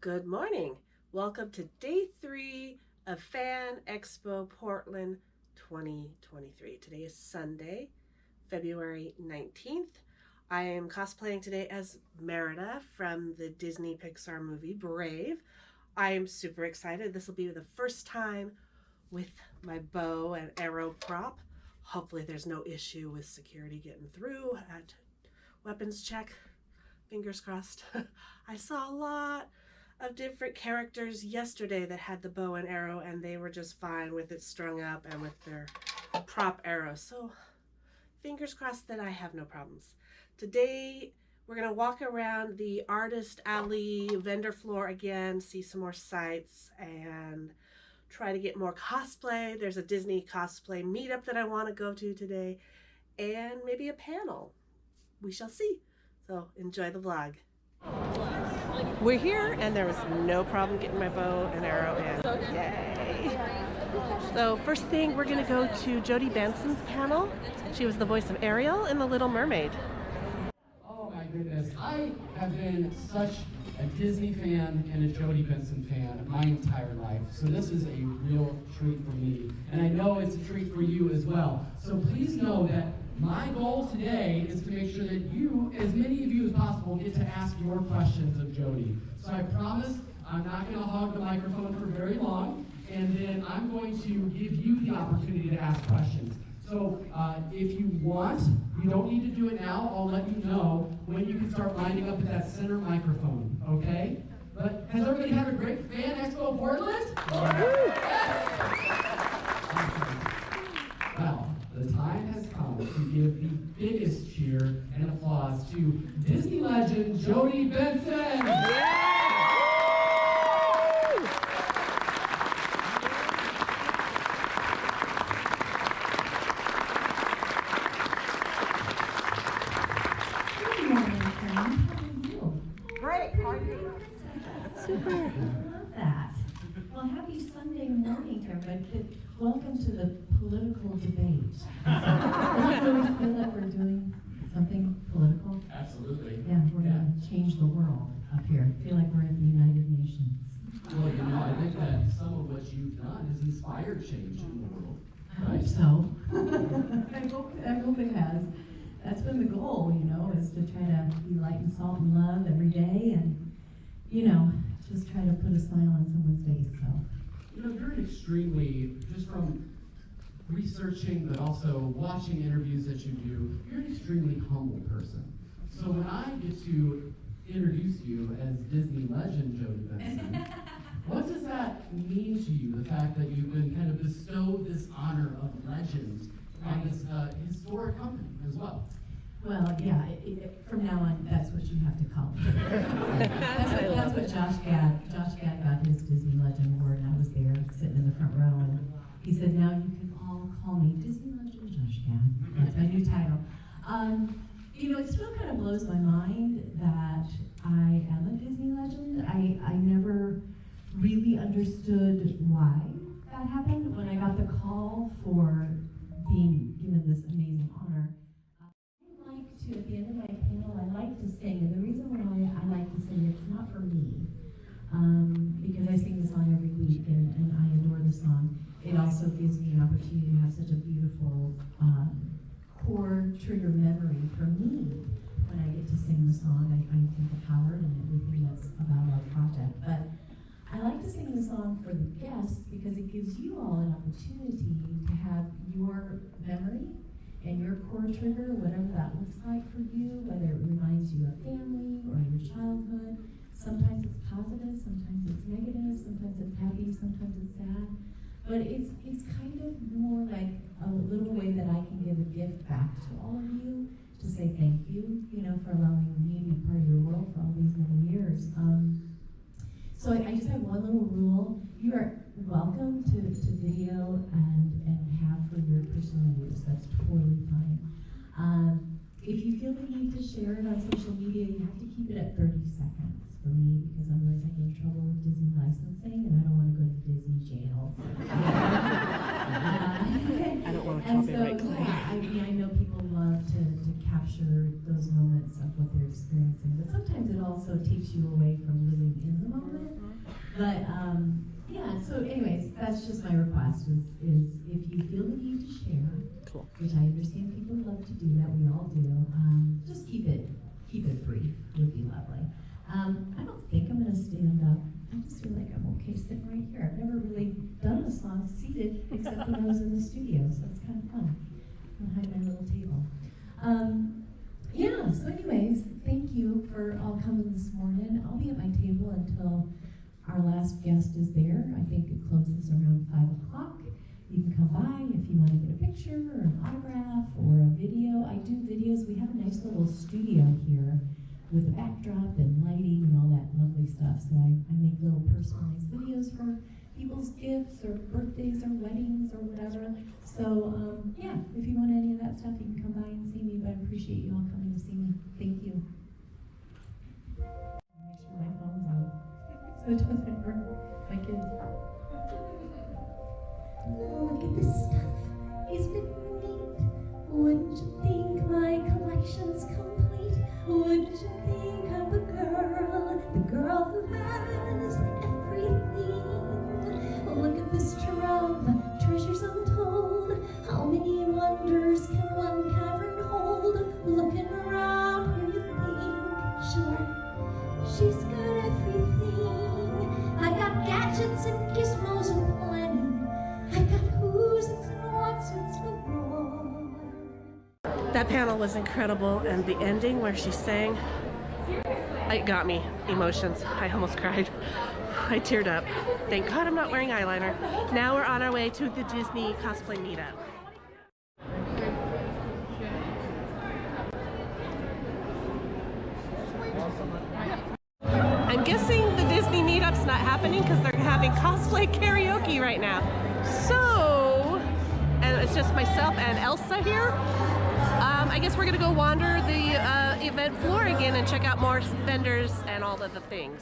Good morning. Welcome to day 3 of Fan Expo Portland 2023. Today is Sunday, February 19th. I am cosplaying today as Merida from the Disney Pixar movie Brave. I am super excited. This will be the first time with my bow and arrow prop. Hopefully there's no issue with security getting through at weapons check. Fingers crossed. I saw a lot of different characters yesterday that had the bow and arrow, and they were just fine with it strung up and with their prop arrows. So fingers crossed that I have no problems. Today we're going to walk around the artist alley vendor floor again, see some more sights, and try to get more cosplay. There's a Disney cosplay meetup that I want to go to today, and maybe a panel. We shall see. So enjoy the vlog. We're here and there was no problem getting my bow and arrow in. Yay! So first thing, we're gonna go to Jodie Benson's panel. She was the voice of Ariel in The Little Mermaid. Oh my goodness, I have been such a Disney fan and a Jodie Benson fan my entire life. So this is a real treat for me. And I know it's a treat for you as well. So please know that my goal today is to make sure that you, as many of you as possible, get to ask your questions of Jodie. So I promise I'm not going to hog the microphone for very long, and then I'm going to give you the opportunity to ask questions. So if you want, you don't need to do it now. I'll let you know when you can start lining up at that center microphone, okay? But has everybody had a great Fan Expo Portland? Yes! Well, the time has come to give the biggest cheer and applause to Disney legend Jodie Benson. Yeah! Super. I love that. Well, happy Sunday morning to everybody. Welcome to the political debate. Doesn't it always feel like we're doing something political? Absolutely. Yeah, we're going to change the world up here. I feel like we're at the United Nations. Well, you know, I think that some of what you've done has inspired change in the world. I hope so. I hope it has. That's been the goal, you know, is to try to be light and salt and love every day and, you know, just try to put a smile on someone's face, so. You know, you're an extremely, just from researching but also watching interviews that you do, you're an extremely humble person. So when I get to introduce you as Disney legend Jodie Benson, what does that mean to you, the fact that you've been kind of bestowed this honor of legend on this historic company as well? Well, yeah, from now on, that's what you have to call me. That's what Josh Gad got his Disney Legend Award, and I was there sitting in the front row, and he said, now you can all call me Disney Legend Josh Gad. That's my new title. You know, it still kind of blows my mind that I am a Disney legend. I never really understood why that happened. When I got the call for being given this amazing honor, at the end of my panel, I like to sing, and the reason why I like to sing, it's not for me, because I sing the song every week, and I adore the song. It also gives me an opportunity to have such a beautiful core trigger memory for me when I get to sing the song. I think of Howard and everything that's about our project, but I like to sing the song for the guests because it gives you all an opportunity to have your memory and your core trigger, whatever that looks like for you, whether it reminds you of family or your childhood. Sometimes it's positive, sometimes it's negative, sometimes it's happy, sometimes it's sad. But it's kind of more like a little way that I can give a gift back to all of you to say thank you, you know, for allowing me to be part of your world for all these many years. So I just have one little rule. You are welcome to video and have for your personal use. That's totally fine. If you feel the need to share it on social media, you have to keep it at 30 seconds for me, because otherwise I get in trouble with Disney licensing, and I don't want to go to Disney jail. I don't want to copyright claim. I know people love to capture those moments of what they're experiencing, but sometimes it also takes you away from living in the moment. But yeah, so anyways, that's just my request is if you feel the need to share, Cool. which I understand people love to do that, we all do, just keep it brief would be lovely. I don't think I'm gonna stand up. I just feel like I'm okay sitting right here. I've never really done a song seated except when I was in the studio, so it's kind of fun behind my little table. Yeah, so anyways, thank you for all coming this morning. I'll be at my table until our last guest is there. I think it closes around 5 o'clock. You can come by if you want to get a picture or an autograph or a video. I do videos. We have a nice little studio here with a backdrop and lighting and all that lovely stuff. So I make little personalized videos for people's gifts or birthdays or weddings or whatever. So yeah, if you want any of that stuff, you can come by and see me, but I appreciate you all coming to see me. Thank you. Make sure my phone's on so it doesn't hurt my kids. Look at this stuff. Isn't it neat? Wouldn't you think my collection's complete? Wouldn't you think I'm the girl who has everything? Look at this trove, treasures untold. How many wonders can one cavern hold? Looking around here, you think, sure, she's got everything. I got gadgets and gizmos and plenty. I got who's and what's galore. That panel was incredible, and the ending where she sang, it got me emotions. I almost cried. I teared up. Thank God I'm not wearing eyeliner. Now we're on our way to the Disney cosplay meetup. I'm guessing the Disney meetup's not happening because they're having cosplay karaoke right now. So, and it's just myself and Elsa here. I guess we're gonna go wander the event floor again and check out more vendors and all of the things.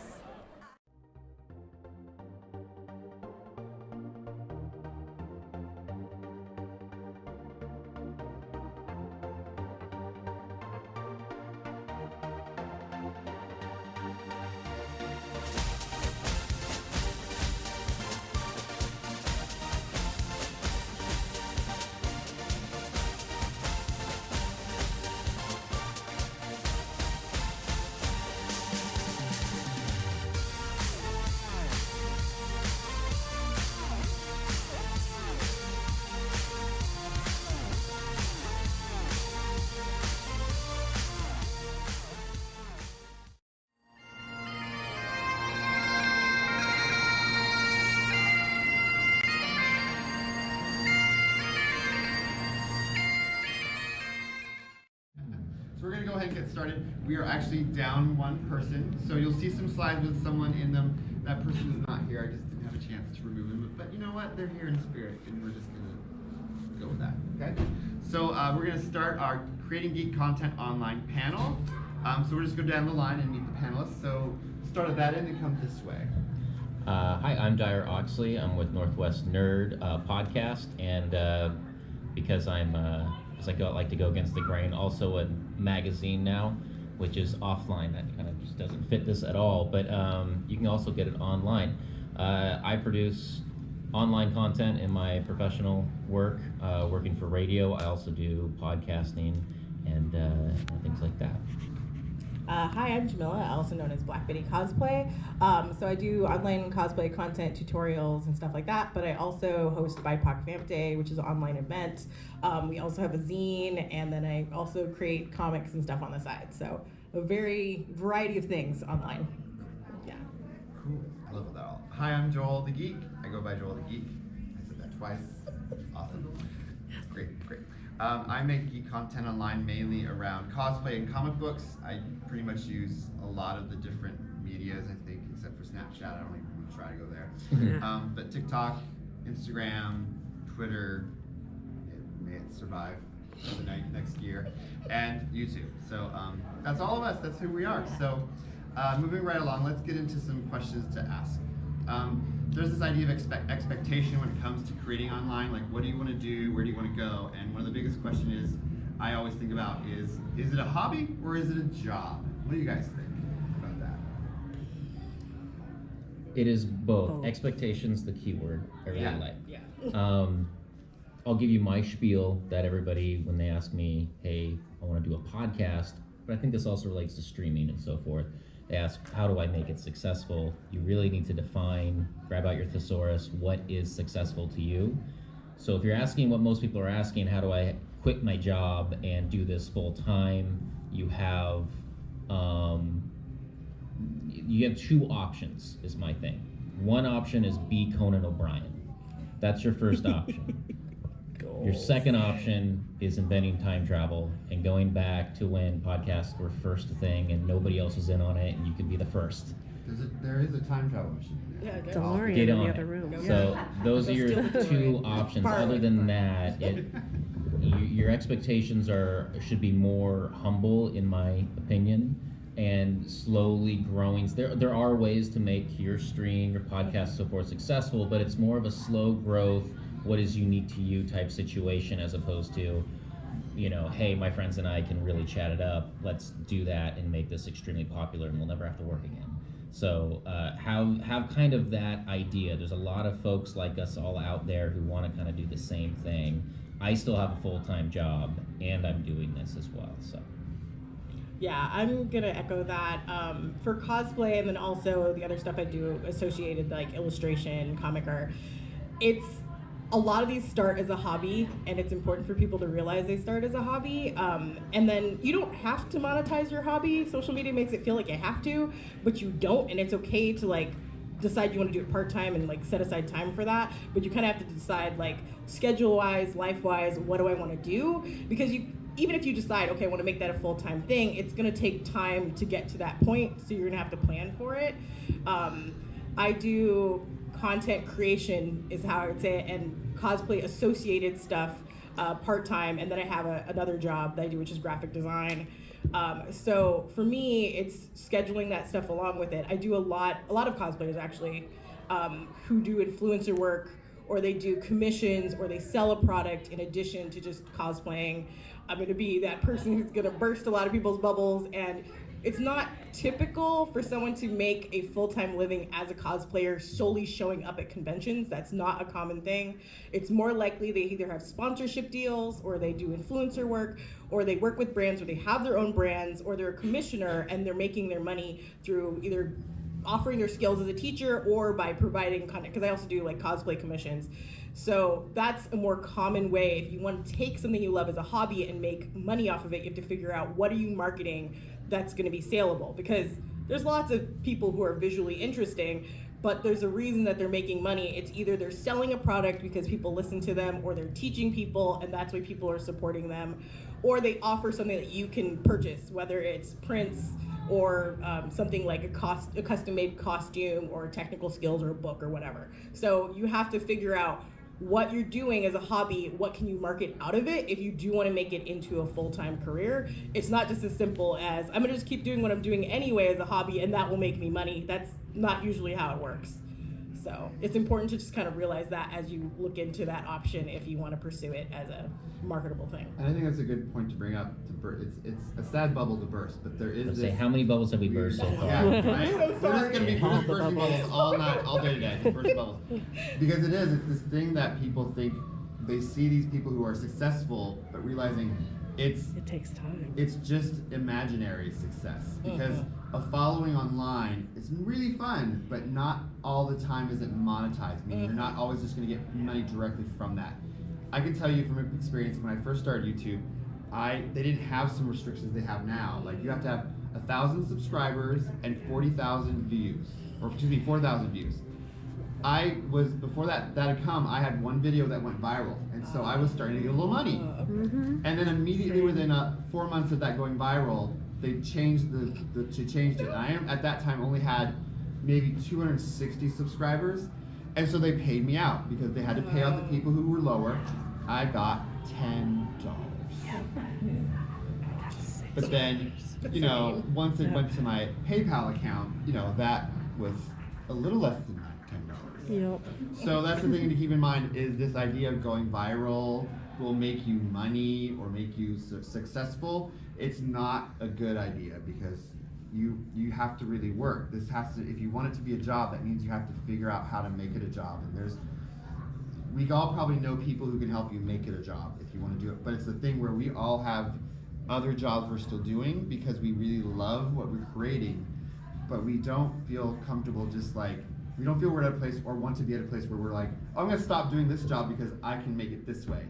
So we're going to go ahead and get started. We are actually down one person, so you'll see some slides with someone in them. That person is not here. I just didn't have a chance to remove them, but you know what? They're here in spirit, and we're just going to go with that, okay? So we're going to start our Creating Geek Content Online panel. So we're just going to go down the line and meet the panelists. So start at that end and come this way. Hi, I'm Dyer Oxley. I'm with Northwest Nerd podcast, and because I'm like to go against the grain, also a magazine now, which is offline. That kind of just doesn't fit this at all, but you can also get it online. I produce online content in my professional work, working for radio. I also do podcasting and things like that. Hi, I'm Jamila, also known as Black Betty Cosplay. So I do online cosplay content, tutorials, and stuff like that, but I also host BIPOC Vamp Day, which is an online event. We also have a zine, and then I also create comics and stuff on the side. So a variety of things online. Yeah. Cool. I love that all. Hi, I'm Joel the Geek. I go by Joel the Geek. I said that twice. Awesome. Great. I make geek content online mainly around cosplay and comic books. I pretty much use a lot of the different medias, I think, except for Snapchat. I don't even try to go there. But TikTok, Instagram, Twitter, may it survive for the next year, and YouTube. So that's all of us. That's who we are. So moving right along, let's get into some questions to ask. There's this idea of expectation when it comes to creating online, like what do you want to do, where do you want to go? And one of the biggest questions I always think about is it a hobby or is it a job? What do you guys think about that? It is both. Both. Expectations, the keyword I really Yeah. like. Yeah. I'll give you my spiel that everybody, when they ask me, hey, I want to do a podcast, but I think this also relates to streaming and so forth. They ask, how do I make it successful? You really need to define, grab out your thesaurus, what is successful to you. So if you're asking what most people are asking, how do I quit my job and do this full time? You have two options, is my thing. One option is be Conan O'Brien. That's your first option. Your second option is inventing time travel and going back to when podcasts were first a thing and nobody else was in on it and you could be the first. There is a time travel machine. Yeah, Don't go. worry, Get in on the it. other room. So those are your Steal the two toy. options. Borrow Other it. than that, your expectations should be more humble, in my opinion, and slowly growing. There are ways to make your stream, your podcast, so forth successful, but it's more of a slow growth, what is unique to you type situation, as opposed to, hey, my friends and I can really chat it up. Let's do that and make this extremely popular, and we'll never have to work again. So have kind of that idea. There's a lot of folks like us all out there who want to kind of do the same thing. I still have a full-time job, and I'm doing this as well. So. Yeah, I'm gonna echo that. For cosplay and then also the other stuff I do associated, like illustration, comic art, it's a lot of these start as a hobby, and it's important for people to realize they start as a hobby. And then you don't have to monetize your hobby. Social media makes it feel like you have to, but you don't, and it's okay to like decide you want to do it part-time and like set aside time for that, but you kind of have to decide like schedule-wise, life-wise, what do I want to do? Because even if you decide, okay, I want to make that a full-time thing, it's going to take time to get to that point, so you're going to have to plan for it. I do content creation is how I would say it, and cosplay associated stuff part-time, and then I have another job that I do, which is graphic design. So for me, it's scheduling that stuff along with it. I do a lot of cosplayers actually who do influencer work, or they do commissions, or they sell a product in addition to just cosplaying. I'm gonna be that person who's gonna burst a lot of people's bubbles, and it's not typical for someone to make a full-time living as a cosplayer solely showing up at conventions. That's not a common thing. It's more likely they either have sponsorship deals, or they do influencer work, or they work with brands, or they have their own brands, or they're a commissioner and they're making their money through either offering their skills as a teacher or by providing content, because I also do like cosplay commissions. So that's a more common way. If you want to take something you love as a hobby and make money off of it, you have to figure out what are you marketing that's going to be saleable, because there's lots of people who are visually interesting, but there's a reason that they're making money. It's either they're selling a product because people listen to them, or they're teaching people and that's why people are supporting them, or they offer something that you can purchase, whether it's prints or something like a custom-made costume, or technical skills, or a book, or whatever. So you have to figure out what you're doing as a hobby, what can you market out of it if you do want to make it into a full-time career. It's not just as simple as, I'm gonna just keep doing what I'm doing anyway as a hobby and that will make me money. That's not usually how it works. So it's important to just kind of realize that as you look into that option if you want to pursue it as a marketable thing. And I think that's a good point to bring up. It's a sad bubble to burst, but there is Let's this. say, how many bubbles have we burst so far? Yeah, right? I'm so We're just sorry. gonna be bursting bubbles all night, all day today. Just bursting bubbles, because it's this thing that people think they see these people who are successful, but realizing it takes time. it's just imaginary success, because a following online is really fun, but not all the time is it monetized. Meaning you're not always just gonna get money directly from that. I can tell you from experience, when I first started YouTube, they didn't have some restrictions they have now. Like you have to have 1,000 subscribers and 40,000 views, or excuse me, 4,000 views. Before that had come, I had one video that went viral, and so I was starting to get a little money. Mm-hmm. And then immediately within 4 months of that going viral, they changed it. I at that time only had maybe 260 subscribers, and so they paid me out because they had to pay out the people who were lower. I got $10. But then, once it went to my PayPal account, that was a little less than $10. Yep. So that's the thing to keep in mind, is this idea of going viral will make you money or make you successful. It's not a good idea, because you have to really work. This has to, if you want it to be a job, that means you have to figure out how to make it a job. And we all probably know people who can help you make it a job if you want to do it. But it's the thing where we all have other jobs we're still doing because we really love what we're creating, but we don't feel comfortable just like, we don't feel we're at a place or want to be at a place where we're like, oh, I'm going to stop doing this job because I can make it this way.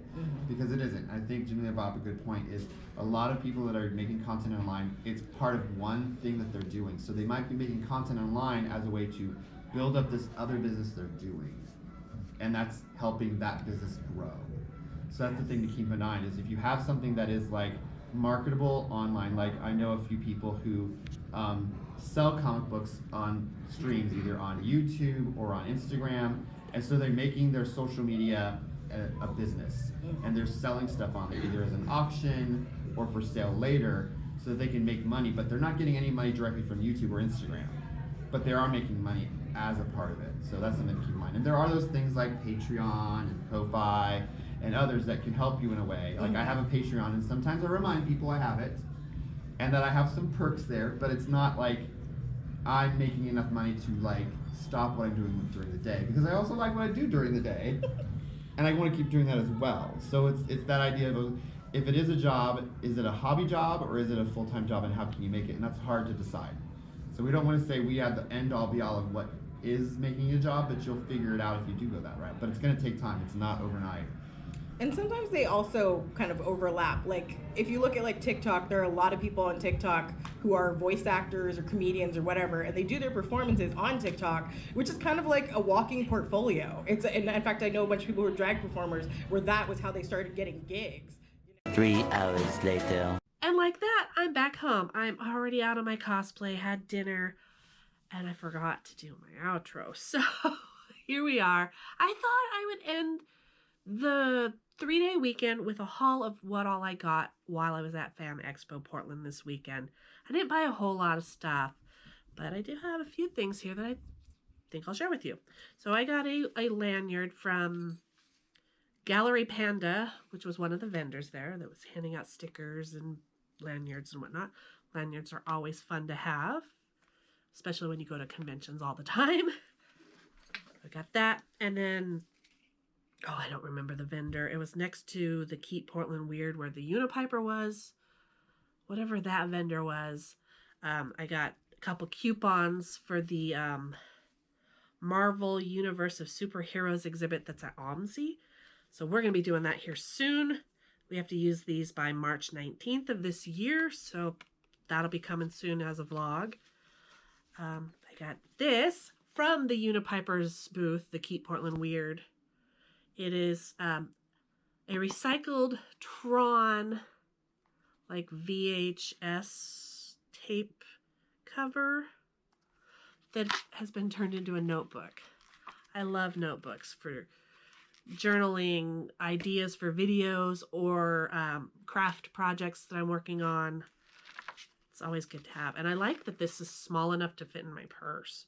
Because it isn't. I think Jamelia brought up a good point is a lot of people that are making content online, it's part of one thing that they're doing. So they might be making content online as a way to build up this other business they're doing. And that's helping that business grow. So that's the thing to keep in mind is if you have something that is like marketable online, like I know a few people who sell comic books on streams, either on YouTube or on Instagram, and so they're making their social media a business, and they're selling stuff on there, either as an auction or for sale later, so that they can make money, but they're not getting any money directly from YouTube or Instagram, but they are making money as a part of it. So that's something to keep in mind. And there are those things like Patreon and Ko-Fi and others that can help you in a way. Like I have a Patreon, and sometimes I remind people I have it and that I have some perks there, but it's not like I'm making enough money to like stop what I'm doing during the day, because I also like what I do during the day and I want to keep doing that as well. So it's that idea of if it is a job, is it a hobby job or is it a full-time job, and how can you make it? And that's hard to decide. So we don't want to say we have the end all be all of what is making a job, but you'll figure it out if you do go that route. But it's going to take time. It's not overnight. And sometimes they also kind of overlap. Like if you look at like TikTok, there are a lot of people on TikTok who are voice actors or comedians or whatever, and they do their performances on TikTok, which is kind of like a walking portfolio. And in fact, I know a bunch of people who are drag performers where that was how they started getting gigs. 3 hours later. And like that, I'm back home. I'm already out of my cosplay, had dinner, and I forgot to do my outro. So here we are. I thought I would end the 3-day weekend with a haul of what all I got while I was at Fan Expo Portland this weekend. I didn't buy a whole lot of stuff, but I do have a few things here that I think I'll share with you. So I got a lanyard from Gallery Panda, which was one of the vendors there that was handing out stickers and lanyards and whatnot. Lanyards are always fun to have, especially when you go to conventions all the time. I got that. And then, oh, I don't remember the vendor. It was next to the Keep Portland Weird where the Unipiper was. Whatever that vendor was. I got a couple coupons for the Marvel Universe of Superheroes exhibit that's at OMSI. So we're going to be doing that here soon. We have to use these by March 19th of this year. So that'll be coming soon as a vlog. I got this from the Unipiper's booth, the Keep Portland Weird. It is a recycled Tron, like VHS tape cover that has been turned into a notebook. I love notebooks for journaling, ideas for videos, or craft projects that I'm working on. It's always good to have. And I like that this is small enough to fit in my purse.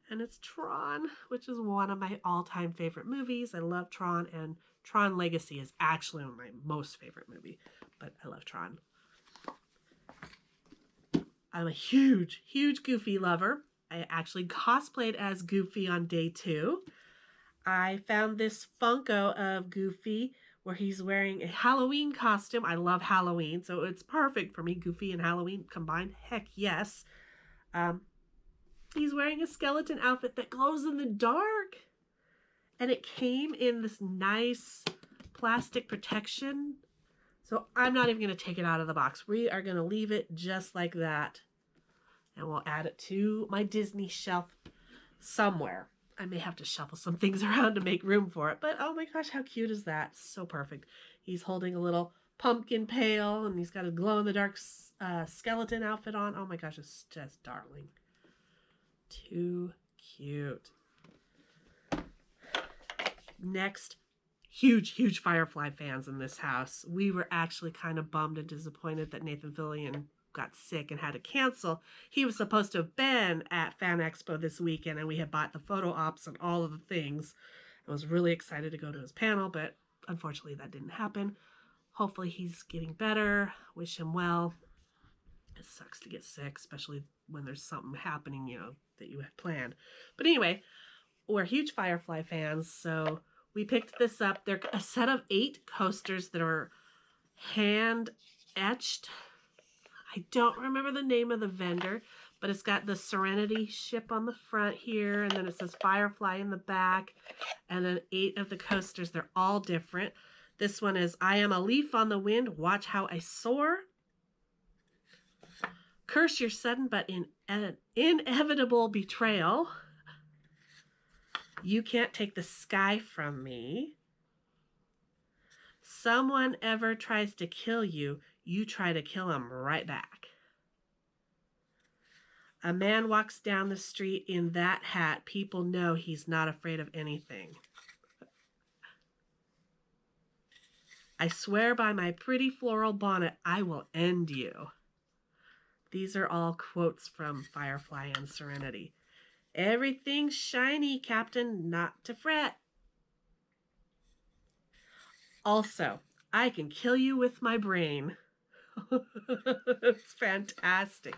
And it's Tron, which is one of my all-time favorite movies. I love Tron, and Tron Legacy is actually my most favorite movie, but I love Tron. I'm a huge, huge Goofy lover. I actually cosplayed as Goofy on day 2. I found this Funko of Goofy where he's wearing a Halloween costume. I love Halloween, so it's perfect for me. Goofy and Halloween combined. Heck yes. He's wearing a skeleton outfit that glows in the dark. And it came in this nice plastic protection. So I'm not even going to take it out of the box. We are going to leave it just like that. And we'll add it to my Disney shelf somewhere. I may have to shuffle some things around to make room for it. But oh my gosh, how cute is that? So perfect. He's holding a little pumpkin pail, and he's got a glow-in-the-dark skeleton outfit on. Oh my gosh, it's just darling. Too cute. Next, huge Firefly fans in this house. We were actually kind of bummed and disappointed that Nathan Fillion got sick and had to cancel. He was supposed to have been at Fan Expo this weekend, and we had bought the photo ops and all of the things. I was really excited to go to his panel, but unfortunately that didn't happen. Hopefully he's getting better. Wish him well. It sucks to get sick, especially when there's something happening, that you had planned. But anyway, we're huge Firefly fans, so we picked this up. They're a set of 8 coasters that are hand etched. I don't remember the name of the vendor, but it's got the Serenity ship on the front here, and then it says Firefly in the back, and then 8 of the coasters. They're all different. This one is I Am a Leaf on the Wind, Watch How I Soar. Curse Your Sudden but Inevitable Betrayal. You Can't Take the Sky from Me. Someone ever tries to kill you, you try to kill him right back. A man walks down the street in that hat. People know he's not afraid of anything. I swear by my pretty floral bonnet, I will end you. These are all quotes from Firefly and Serenity. Everything's shiny, Captain, not to fret. Also, I can kill you with my brain. It's fantastic.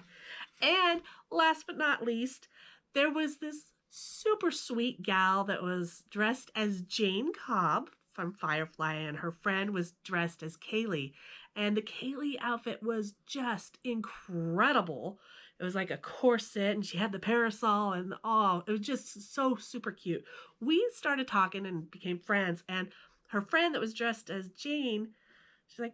And last but not least, there was this super sweet gal that was dressed as Jane Cobb from Firefly, and her friend was dressed as Kaylee. And the Kaylee outfit was just incredible. It was like a corset, and she had the parasol, and it was just so super cute. We started talking and became friends, and her friend that was dressed as Jane, she's like,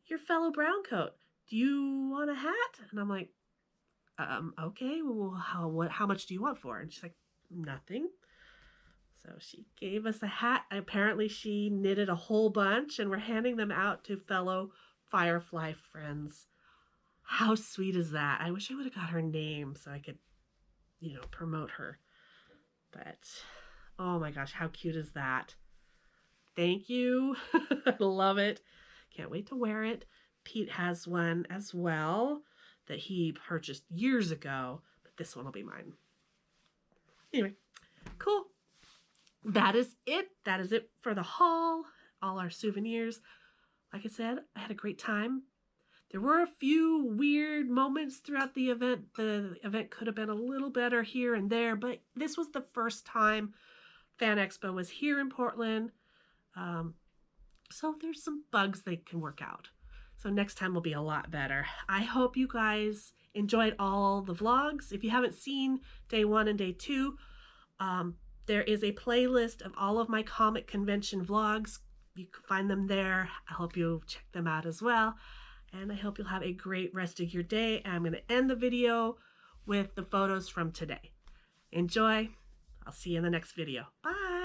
your fellow brown coat, do you want a hat? And I'm like, okay, well, how much do you want for it? And she's like, nothing. So she gave us a hat. Apparently she knitted a whole bunch, and we're handing them out to fellow Firefly friends. How sweet is that? I wish I would have got her name so I could, promote her. But, oh my gosh, how cute is that? Thank you. I love it. Can't wait to wear it. Pete has one as well that he purchased years ago, but this one will be mine. Anyway, cool. That is it. That is it for the haul. All our souvenirs. Like I said, I had a great time. There were a few weird moments throughout the event. The event could have been a little better here and there, but this was the first time Fan Expo was here in Portland. So there's some bugs they can work out. So next time will be a lot better. I hope you guys enjoyed all the vlogs. If you haven't seen day 1 and day 2, there is a playlist of all of my comic convention vlogs. You can find them there. I hope you'll check them out as well. And I hope you'll have a great rest of your day. And I'm going to end the video with the photos from today. Enjoy. I'll see you in the next video. Bye.